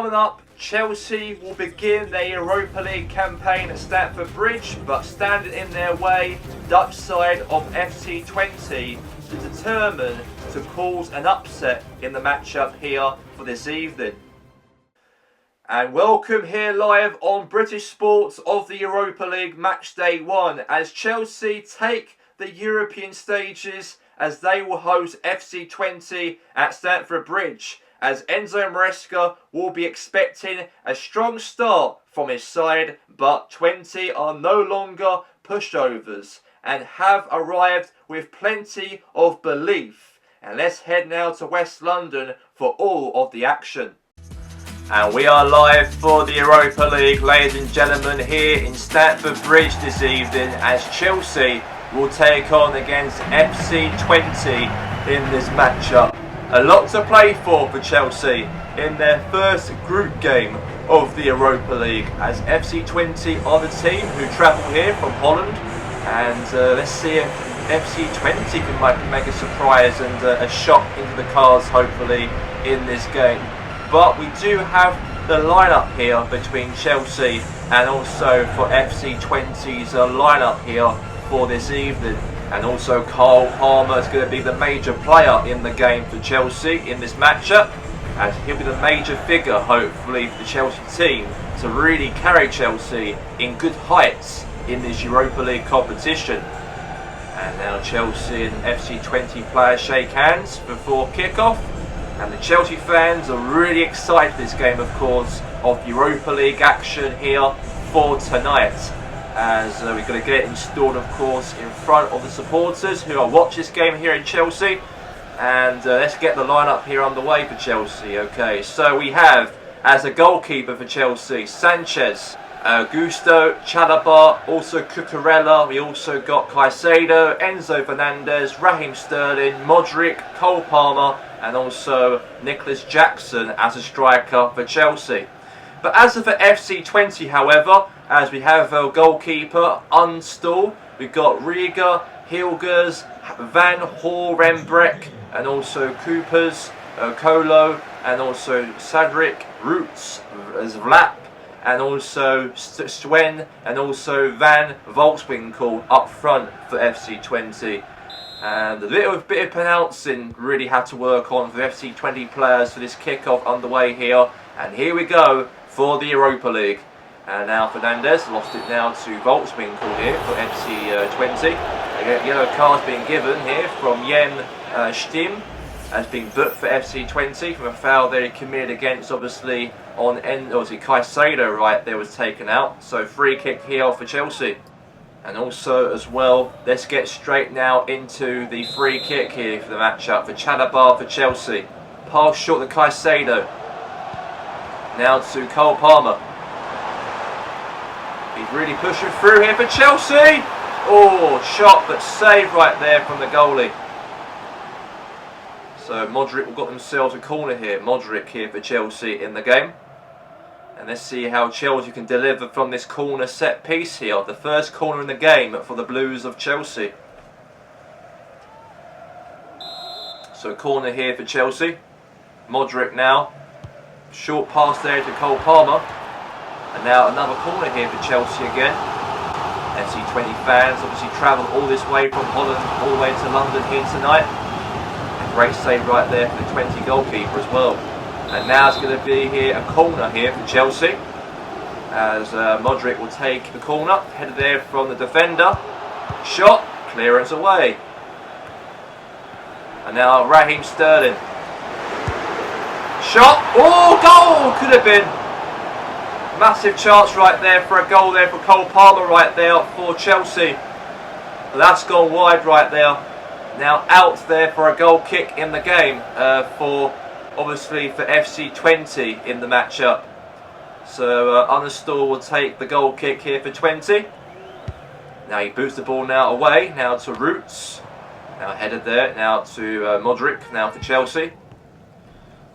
coming up, Chelsea will begin their Europa League campaign at Stamford Bridge, but standing in their way, Dutch side of FC Twente is determined to cause an upset in the matchup here for this evening. And welcome here live on British Sports of the Europa League Matchday 1 as Chelsea take the European stages as they will host FC Twente at Stamford Bridge, as Enzo Maresca will be expecting a strong start from his side, but Twente are no longer pushovers and have arrived with plenty of belief. And let's head now to West London for all of the action. And we are live for the Europa League, ladies and gentlemen, here in Stamford Bridge this evening as Chelsea will take on against FC Twente in this matchup. A lot to play for Chelsea in their first group game of the Europa League, as FC Twente are the team who travel here from Holland, and let's see if FC Twente can make a surprise and a shot into the cards hopefully in this game. But we do have the lineup here between Chelsea and also for FC Twente's lineup here for this evening. And also Cole Palmer is going to be the major player in the game for Chelsea in this matchup, as he'll be the major figure hopefully for the Chelsea team to really carry Chelsea in good heights in this Europa League competition. And now Chelsea and FC Twente players shake hands before kick-off. And the Chelsea fans are really excited for this game, of course, of Europa League action here for tonight. As we're going to get it installed, of course, in front of the supporters who are watching this game here in Chelsea. And let's get the lineup here underway for Chelsea. Okay, so we have, as a goalkeeper for Chelsea, Sanchez, Gusto, Chalobah, also Cucurella. We also got Caicedo, Enzo Fernandez, Raheem Sterling, Modric, Cole Palmer, and also Nicholas Jackson as a striker for Chelsea. But as for FC Twente, however, as we have our goalkeeper, Unstall, we've got Riga, Hilgers, Van Horenbreck, and also Coopers, Kolo, and also Sadric, Roots, Vlap, and also Swen, and also Van Volkswinkel up front for FC Twente. And a little bit of pronouncing really had to work on for FC Twente players for this kick-off underway here. And here we go for the Europa League. And now Fernandez lost it now to Volkswinkel here for FC Twente. A yellow card being given here from Yen Stim, has been booked for FC Twente from a foul that he committed against, obviously, on Caicedo right there was taken out. So free kick here for Chelsea. And also as well, let's get straight now into the free kick here for the matchup for Chalobah for Chelsea. Pass short to Caicedo. Now to Cole Palmer. He's really pushing through here for Chelsea. Oh, shot but saved right there from the goalie. So Modric will got themselves a corner here. Modric here for Chelsea in the game. And let's see how Chelsea can deliver from this corner set piece here. The first corner in the game for the Blues of Chelsea. So corner here for Chelsea. Modric now. Short pass there to Cole Palmer. And now another corner here for Chelsea again. FC Twente fans obviously travelled all this way from Holland all the way to London here tonight. A great save right there for the Twente goalkeeper as well. And now it's going to be here a corner here for Chelsea, as Modric will take the corner, headed there from the defender, shot, clearance away. And now Raheem Sterling, shot, oh, goal, could have been. Massive chance right there for a goal there for Cole Palmer right there for Chelsea. But that's gone wide right there. Now out there for a goal kick in the game obviously for FC Twente in the matchup. So Unstall will take the goal kick here for Twente. Now he boots the ball now away, now to Roots. Now headed there, now to Modric, now for Chelsea.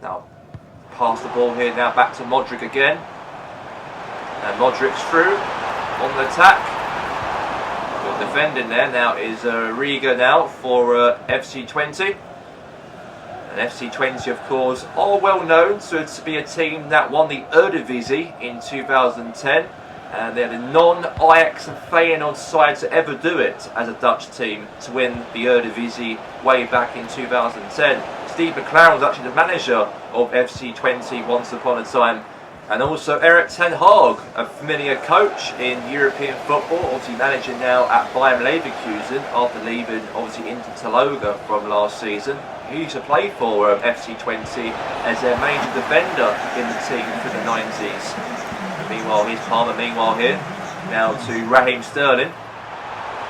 Now pass the ball here, now back to Modric again. And Modric's through on the attack. Good defending there now is Riga now for FC Twente. And FC Twente, of course, are well known to be a team that won the Eredivisie in 2010. And they're the non-Ajax and Feyenoord side to ever do it as a Dutch team to win the Eredivisie way back in 2010. Steve McLaren was actually the manager of FC Twente once upon a time. And also Erik ten Hag, a familiar coach in European football, obviously managing now at Bayern Leverkusen after leaving obviously Inter Taloga from last season. He used to play for FC Twente as their major defender in the team for the 90s. Meanwhile, here's Palmer here, now to Raheem Sterling.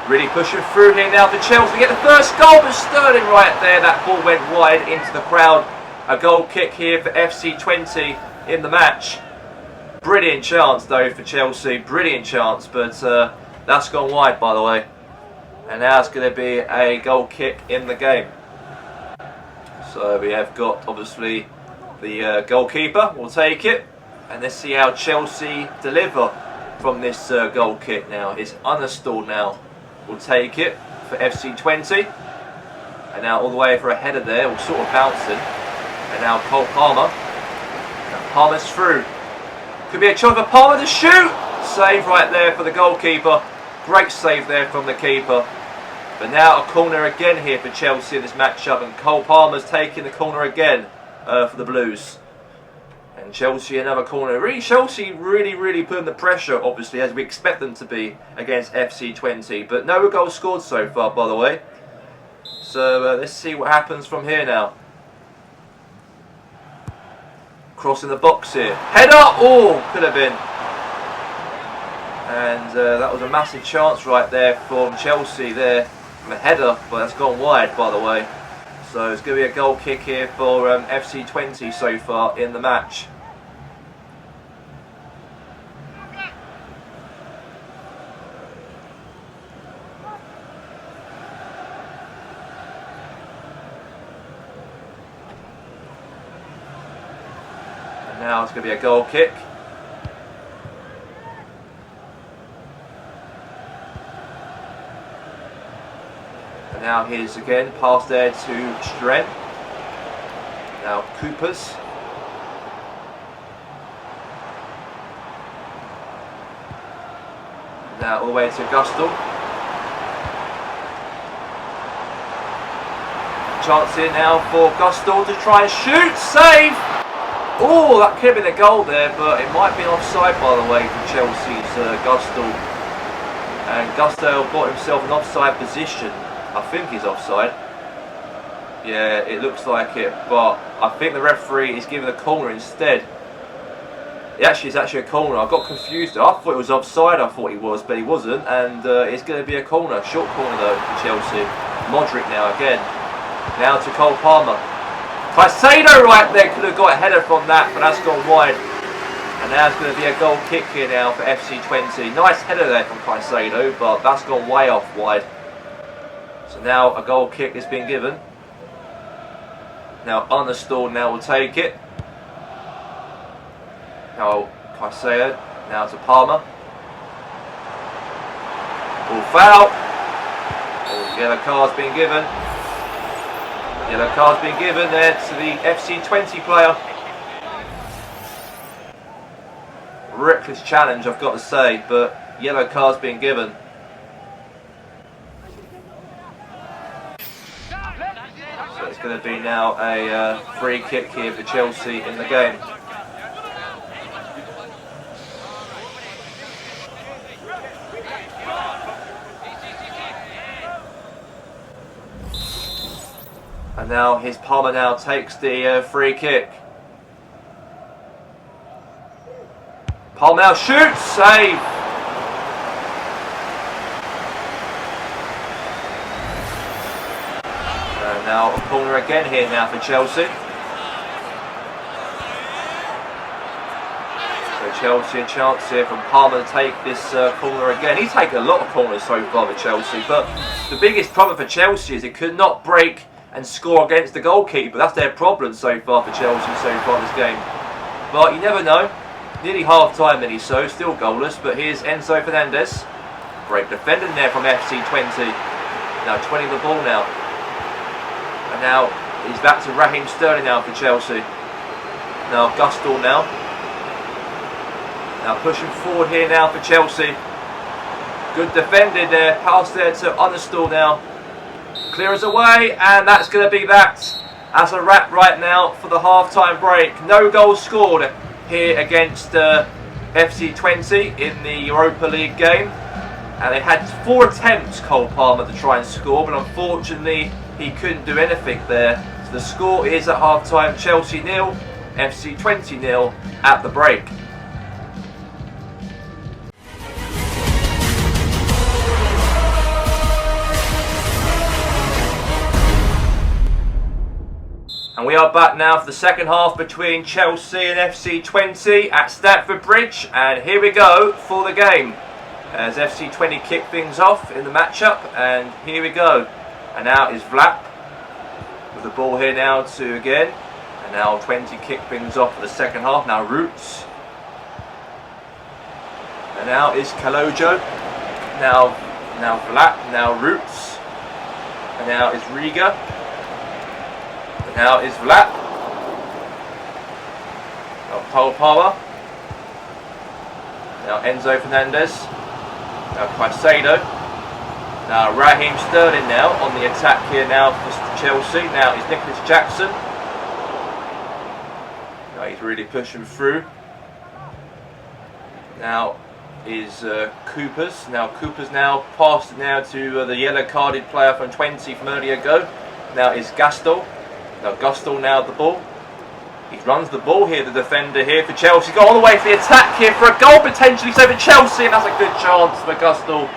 Really pushing through here now for Chelsea to get the first goal, but Sterling right there, that ball went wide into the crowd. A goal kick here for FC Twente in the match. Brilliant chance though for Chelsea, brilliant chance, but that's gone wide by the way. And now it's going to be a goal kick in the game. So we have got obviously the goalkeeper, we'll take it. And let's see how Chelsea deliver from this goal kick now. It's uninstalled now. We'll take it for FC Twente. And now all the way for a header there, all sort of bouncing. And now Cole Palmer. Now Palmer's through. Could be a chance for Palmer to shoot. Save right there for the goalkeeper. Great save there from the keeper. But now a corner again here for Chelsea in this matchup. And Cole Palmer's taking the corner again for the Blues. And Chelsea another corner. Chelsea really putting the pressure, obviously, as we expect them to be against FC Twente. But no goals scored so far, by the way. So let's see what happens from here now. Crossing the box here. Header! Oh, could have been. And that was a massive chance right there from Chelsea there. From a header, but that's gone wide, by the way. So it's going to be a goal kick here for FC Twente so far in the match. And now it's going to be a goal kick. Now here's again, pass there to Stren. Now Coopers. Now all the way to Gustel. Chance here now for Gustel to try and shoot, save! Oh, that could have been a goal there, but it might have been offside by the way for Chelsea's Gustel. And Gustel got himself an offside position. I think he's offside. Yeah, it looks like it, but I think the referee is giving a corner instead. It's actually a corner. I got confused. I thought it was offside, I thought he was, but he wasn't. And it's going to be a corner. Short corner though for Chelsea. Modric now again. Now to Cole Palmer. Caicedo right there. Could have got a header from that, but that's gone wide. And now it's going to be a goal kick here now for FC Twente. Nice header there from Caicedo, but that's gone way off wide. So now a goal kick is being given. Now uninstalled, now we'll take it. Now Caicedo, now to Palmer. Ball foul. Oh, yellow card's been given. Yellow card's been given there to the FC Twente player. Reckless challenge, I've got to say, but yellow card's been given. It's going to be now a free kick here for Chelsea in the game. And now his Palmer now takes the free kick. Palmer now shoots, save! Now a corner again here now for Chelsea. So Chelsea a chance here from Palmer to take this corner again. He's taken a lot of corners so far for Chelsea, but the biggest problem for Chelsea is it could not break and score against the goalkeeper. That's their problem so far for Chelsea so far in this game. But you never know. Nearly half time nearly so, still goalless, but here's Enzo Fernandez. Great defending there from FC Twente. Now 20 the ball now. And now He's back to Raheem Sterling now for Chelsea. Now Gusto now. Now pushing forward here now for Chelsea. Good defended there. Pass there to Unstall now. Clears away, and that's going to be that. That's a wrap right now for the half-time break. No goals scored here against FC Twente in the Europa League game. And they had 4 attempts, Cole Palmer, to try and score, but unfortunately he couldn't do anything there. So the score is at half-time Chelsea 0, FC Twente 0 at the break. And we are back now for the second half between Chelsea and FC Twente at Stamford Bridge. And here we go for the game. As FC Twente kick things off in the matchup. And here we go. And now is Vlap with the ball here now to again. And now Twente kick things off for the second half. Now Roots. And now is Kalojo. Now Vlap. Now Roots. And now is Riga. Now is Vlap. Now Cole Palmer. Now Enzo Fernandez. Now Caicedo. Now Raheem Sterling now on the attack here now for Chelsea. Now is Nicholas Jackson. Now he's really pushing through. Now is Coopers. Now Coopers now passed now to the yellow carded player from Twente from earlier ago. Now is Gaston. Now Gusto now the ball. He runs the ball here, the defender here for Chelsea. Got all the way for the attack here for a goal potentially saving Chelsea, and that's a good chance for Gusto.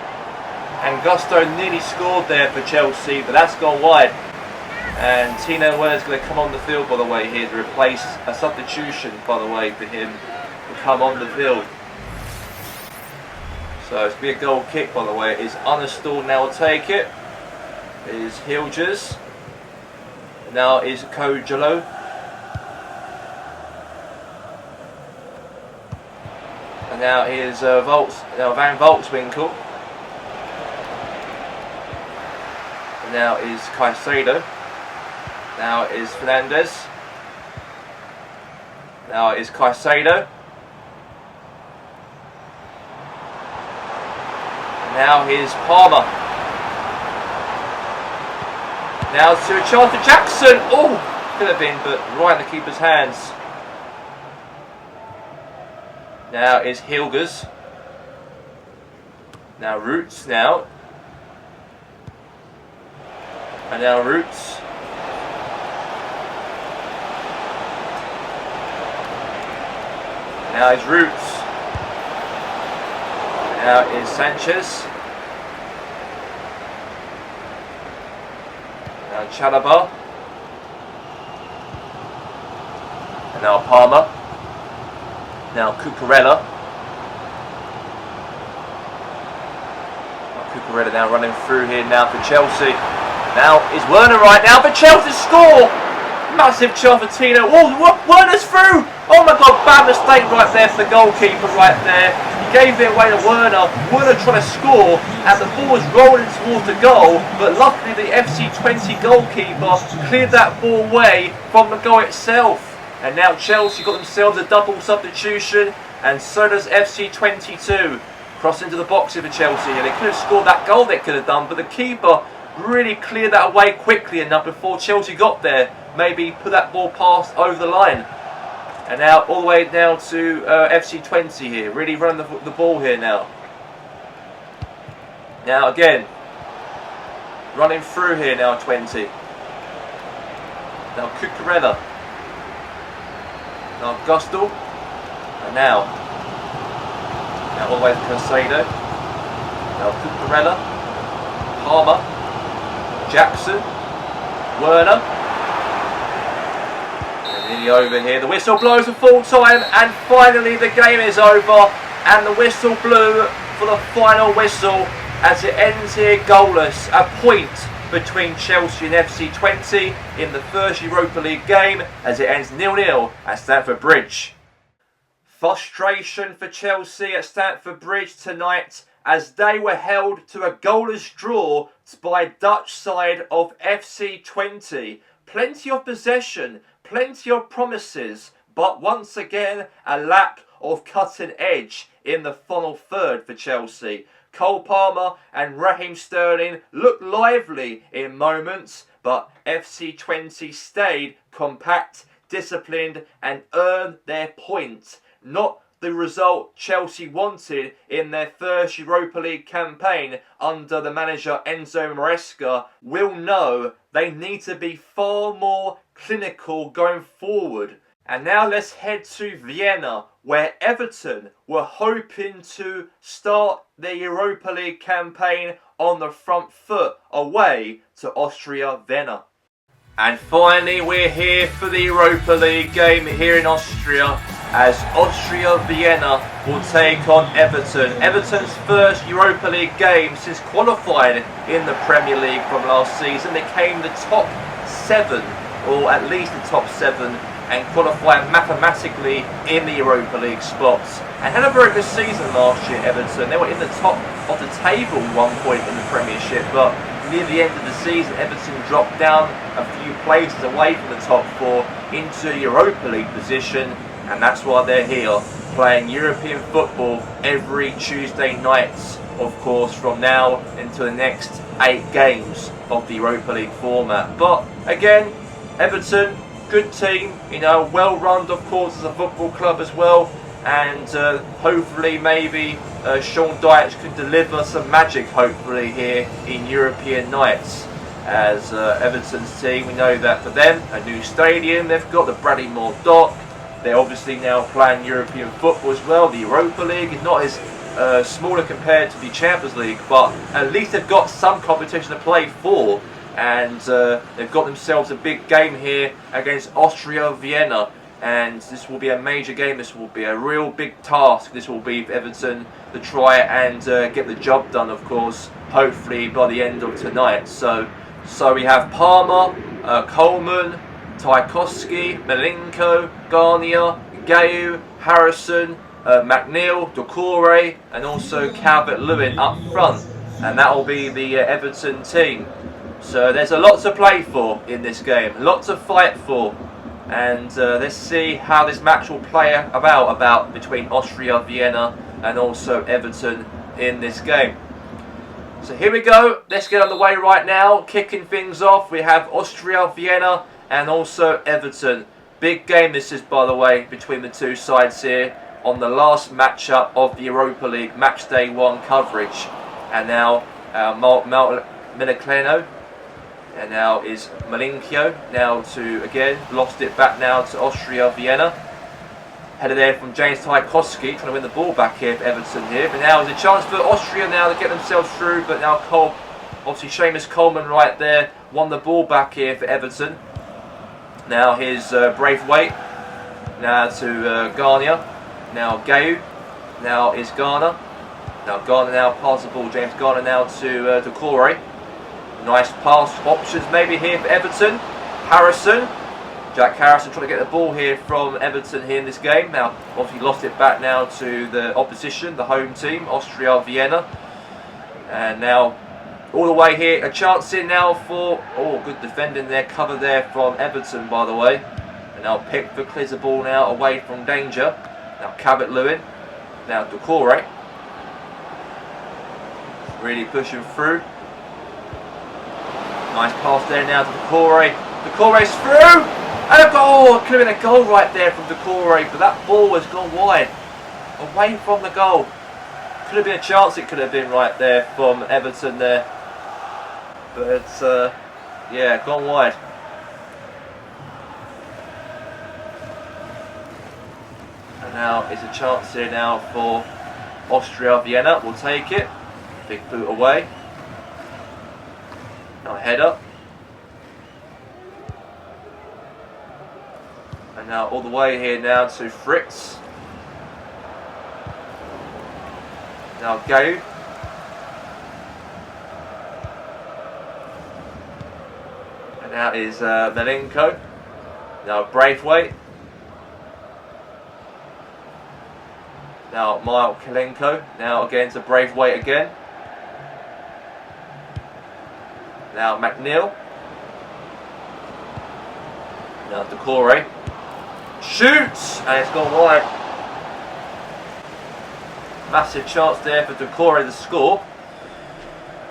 And Gusto nearly scored there for Chelsea, but that's gone wide. And Tino Werner's going to come on the field, by the way, here to replace a substitution, by the way, for him to come on the field. So it's going to be a goal kick, by the way. It is Unstall now will take it. It is Hilgers. Now is Kojalo. And now is Van Volkswinkel. And now is Caicedo. Now is Fernandez. Now is Caicedo. And now is Palmer. Now to a chance for Jackson. Oh, could have been, but right in the keeper's hands. Now is Hilgers. Now Roots now. And now Roots. Now is Roots. Now is Sanchez. Now Chalobah. And now Palmer. Now Cucurella. Cucurella now running through here now for Chelsea. Now is Werner right now for Chelsea to score. Massive chance for Tino. Oh, Werner's through. Oh my God, bad mistake right there for the goalkeeper right there. He gave it away to Werner. Werner trying to score, and the ball was rolling towards the goal. But luckily, the FC Twente goalkeeper cleared that ball away from the goal itself. And now Chelsea got themselves a double substitution, and so does FC Twente too. Cross into the box here for Chelsea. They could have scored that goal, they could have done, but the keeper really cleared that away quickly enough before Chelsea got there. Maybe put that ball past over the line. And now all the way down to FC Twente here. Really running the ball here now. Now again. Running through here now Twente. Now Cucurella. Now Gusto. And now all the way to Caicedo. Now Cucurella. Palmer. Jackson. Werner. Nearly over here. The whistle blows for full time, and finally the game is over, and the whistle blew for the final whistle as it ends here goalless. A point between Chelsea and FC Twente in the first Europa League game as it ends 0-0 at Stamford Bridge. Frustration for Chelsea at Stamford Bridge tonight as they were held to a goalless draw by Dutch side of FC Twente. Plenty of possession, plenty of promises, but once again a lack of cutting edge in the final third for Chelsea. Cole Palmer and Raheem Sterling looked lively in moments, but FC Twente stayed compact, disciplined and earned their point. Not the result Chelsea wanted in their first Europa League campaign under the manager Enzo Maresca. Will know they need to be far more clinical going forward. And now let's head to Vienna, where Everton were hoping to start their Europa League campaign on the front foot away to Austria Vienna. And finally we're here for the Europa League game here in Austria, as Austria Vienna will take on Everton. Everton's first Europa League game since qualifying in the Premier League from last season. They came the top 7, or at least the top 7, and qualified mathematically in the Europa League spots. And had a very good season last year, Everton. They were in the top of the table at one point in the Premiership, but near the end of the season, Everton dropped down a few places away from the top 4 into a Europa League position, and that's why they're here, playing European football every Tuesday nights, of course, from now until the next 8 games of the Europa League format. But again, Everton, good team, you know, well run, of course, as a football club as well, and hopefully maybe Sean Dyche can deliver some magic, hopefully, here in European nights. As Everton's team, we know that for them, a new stadium, they've got the Bradley-Moore Dock. They're obviously now playing European football as well. The Europa League is not as smaller compared to the Champions League, but at least they've got some competition to play for. And they've got themselves a big game here against Austria Vienna. And this will be a major game. This will be a real big task. This will be for Everton to try and get the job done, of course, hopefully by the end of tonight. So we have Palmer, Coleman, Tarkowski, Milinko, Garnier, Gayu, Harrison, McNeil, Doucouré, and also Calvert-Lewin up front. And that will be the Everton team. So there's a lot to play for in this game, a lot to fight for. And let's see how this match will play about between Austria Vienna and also Everton in this game. So here we go, let's get on the way right now. Kicking things off, we have Austria Vienna and also Everton. Big game this is, by the way, between the two sides here on the last matchup of the Europa League Matchday 1 coverage. And now Milicleno, and now is Malinkio, now to, again, lost it back now to Austria Vienna. Headed there from James Tarkowski, trying to win the ball back here for Everton here. But now there's a chance for Austria now to get themselves through, but now obviously Seamus Coleman right there, won the ball back here for Everton. Now here's Braithwaite, now to Garnier, now Gayu, now is Garner. Now Garner now passes the ball, James Garner now to Doucouré. Nice pass options maybe here for Everton. Harrison, Jack Harrison trying to get the ball here from Everton here in this game. Now obviously lost it back now to the opposition, the home team, Austria Vienna. And now all the way here, a chance in now for, oh, good defending there, cover there from Everton, by the way. And now Pickford clears the ball now away from danger. Now Calvert-Lewin, now Doucouré. Really pushing through. Nice pass there now to Doucouré. Doucouré's through! And a goal! It could have been a goal right there from Doucouré, but that ball has gone wide. Away from the goal. Could have been a chance, it could have been right there from Everton there. But it's, yeah, gone wide. And now is a chance here now for Austria Vienna. We'll take it. Big boot away. Now head up. And now all the way here now to Fritz. Now Gayu. And now is Milinko. Now Braithwaite. Now Milinko. Now again to Braithwaite again. Now McNeil. Now Decore shoots, and it's gone wide. Massive chance there for Decore to score.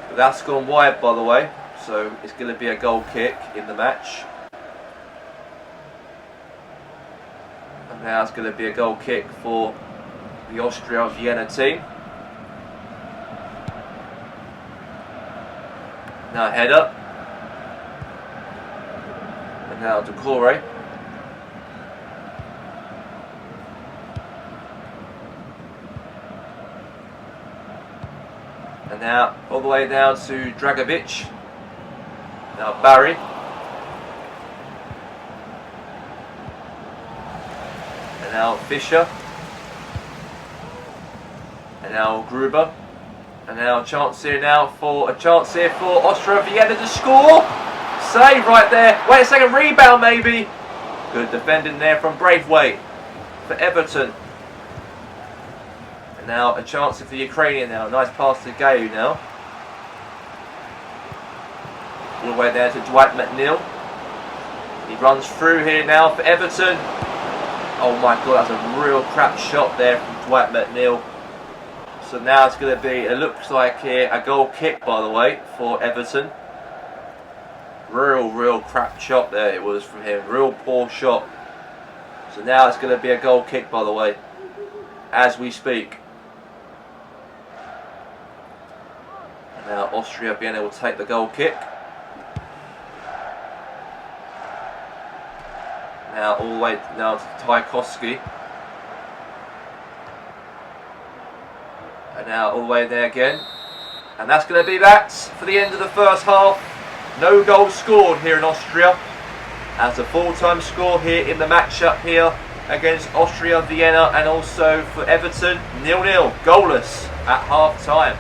But that's gone wide, by the way. So it's going to be a goal kick in the match. And now it's going to be a goal kick for the Austria Vienna team. Now header. And now Decore. And now all the way down to Dragovic. Now Barry. And now Fischer. And now Gruber. And now a chance here for Austria Vienna to score. Save right there. Wait a second, rebound maybe. Good defending there from Braithwaite for Everton. And now a chance for the Ukrainian now. Nice pass to Gayu now. All the way there to Dwight McNeil. He runs through here now for Everton. Oh my god, that's a real crap shot there from Dwight McNeil. So now it's going to be, it looks like here, a goal kick, by the way, for Everton. Real crap shot there it was from him. Real poor shot. So now it's going to be a goal kick, by the way, as we speak. And now Austria Vienna will take the goal kick. Now all the way now to Tchaikovsky. And now all the way there again. And that's going to be that for the end of the first half. No goals scored here in Austria. As a full-time score here in the matchup here against Austria Vienna, and also for Everton, 0-0, goalless at half-time.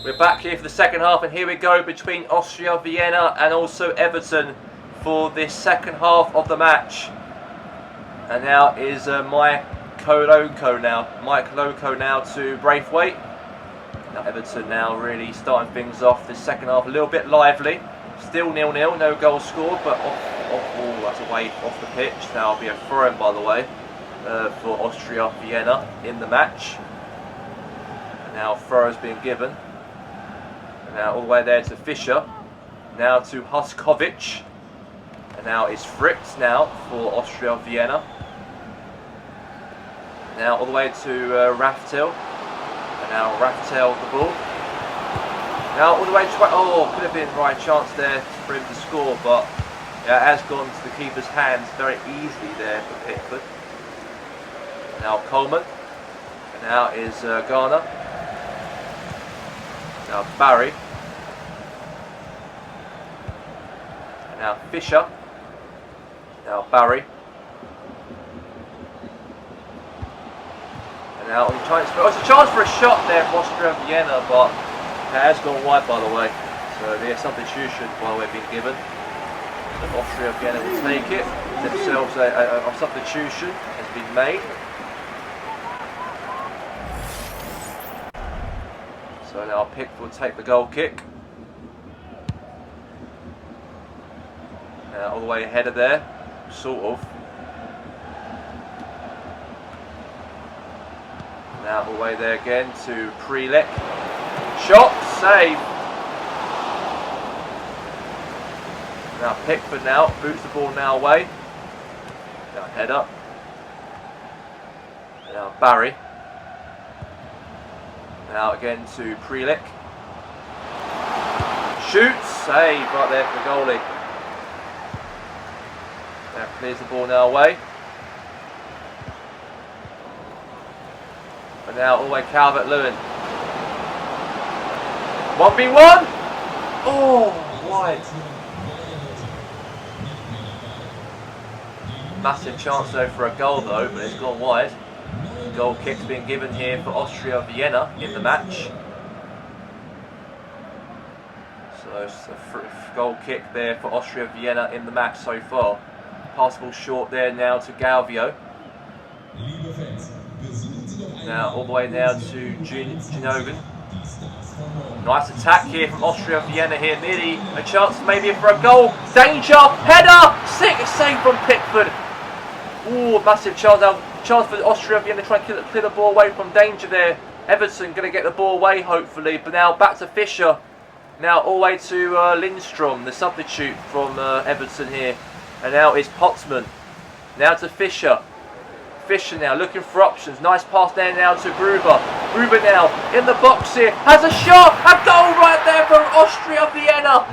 We're back here for the second half, and here we go between Austria Vienna and also Everton for this second half of the match. And now is Mike Loco now to Braithwaite. Now Everton now really starting things off this second half a little bit lively. Still 0-0, no goals scored, but that's away off the pitch. Now will be a throw-in, by the way, for Austria Vienna in the match. And now throw has been given. Now all the way there to Fischer. Now to Huskovic. And now it's Fritz now for Austria Vienna. Now all the way to Raftel. And now Raftel the ball. Now all the way to... Oh, could have been the right chance there for him to score, but it has gone to the keeper's hands very easily there for Pickford. Now Coleman. And now is Garner. Now Barry. And now Fischer. Now Barry. And now on the chance for, it's a chance for a shot there for Austria Vienna, but it has gone wide, by the way. So there's substitution, by the way, being given. So Austria Vienna will take it. Themselves a substitution has been made. So now Pickford will take the goal kick. Now all the way ahead of there, sort of. Now all the way there again to Prelek. Shot, save. Now Pickford now, boots the ball now away. Now head up. Now Barry. Now again to Prelek. Shoots, save right there for the goalie. Now clears the ball now away. And now all the way Calvert-Lewin. 1v1! Oh, wide. Massive chance though for a goal though, but it's gone wide. Goal kick's been given here for Austria Vienna in the match. So So it's a goal kick there for Austria Vienna in the match so far. Passable short there now to Galvio. Now all the way now to Ginogan. Nice attack here from Austria Vienna here. Nearly a chance maybe for a goal. Danger! Header! Sick save from Pickford. Ooh, massive chance now. Chance for Austria Vienna trying to clear the ball away from danger there. Everton going to get the ball away hopefully. But now back to Fischer. Now all the way to Lindstrom, the substitute from Everton here. And now it's Potsman. Now to Fischer. Fischer now looking for options. Nice pass there now to Gruber. Gruber now in the box here. Has a shot. A goal right there for Austria Vienna.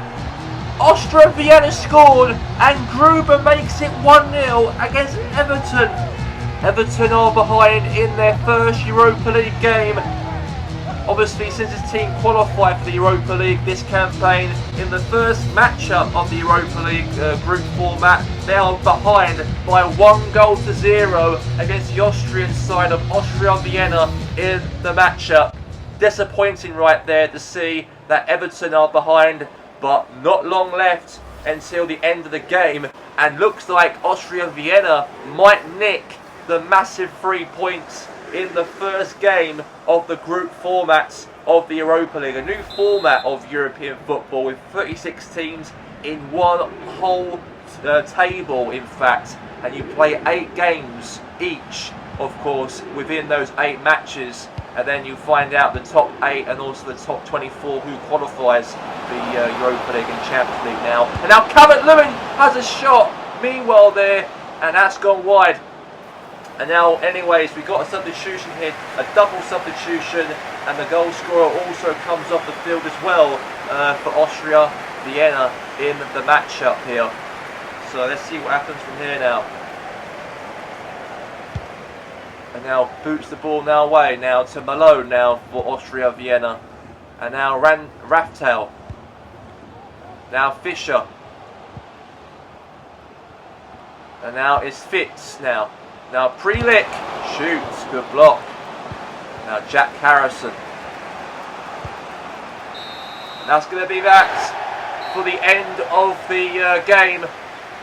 Austria Vienna scored and Gruber makes it 1-0 against Everton. Everton are behind in their first Europa League game. Obviously, since his team qualified for the Europa League this campaign, in the first matchup of the Europa League group format, they are behind by 1-0 against the Austrian side of Austria Vienna in the matchup. Disappointing right there to see that Everton are behind, but not long left until the end of the game, and looks like Austria Vienna might nick the massive 3 points in the first game of the group formats of the Europa League. A new format of European football with 36 teams in one whole table, in fact. And you play 8 games each, of course, within those 8 matches. And then you find out the top 8 and also the top 24 who qualifies the Europa League and Champions League now. And now Calvert-Lewin has a shot, meanwhile there, and that's gone wide. And now, anyways, we've got a substitution here, a double substitution, and the goal scorer also comes off the field as well for Austria Vienna in the matchup here. So let's see what happens from here now. And now boots the ball now away now to Malone now for Austria Vienna. And now Raftel. Now Fischer. And now it's Fitz now. Now Prelic shoots, good block. Now Jack Harrison. And that's going to be that for the end of the game,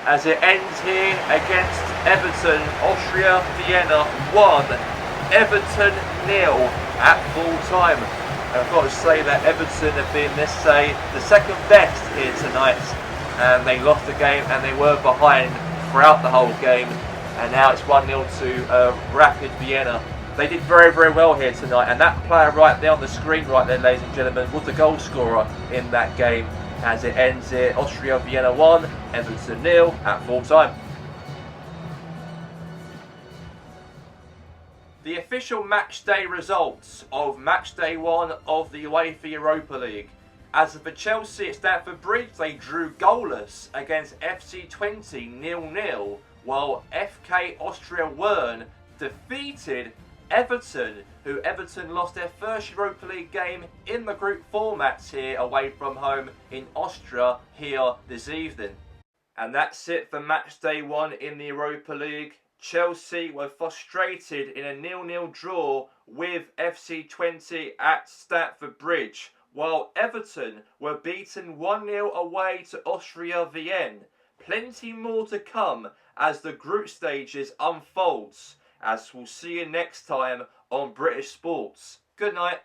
as it ends here against Everton. Austria Vienna 1, Everton 0 at full time. And I've got to say that Everton have been, let's say, the second best here tonight, and they lost the game and they were behind throughout the whole game. And now it's 1-0 to Rapid Vienna. They did very, very well here tonight. And that player right there on the screen right there, ladies and gentlemen, was the goal scorer in that game. As it ends here, Austria Vienna 1, Everton 0 at full time. The official matchday results of matchday 1 of the UEFA Europa League. As for Chelsea at Stamford Bridge, they drew goalless against FC Twente 0-0. While FK Austria Wien defeated Everton, who Everton lost their first Europa League game in the group formats here away from home in Austria here this evening. And that's it for match day 1 in the Europa League. Chelsea were frustrated in a 0-0 draw with FC Twente at Stamford Bridge, while Everton were beaten 1-0 away to Austria Vienna. Plenty more to come as the group stages unfolds, as we'll see you next time on British Sports. Good night.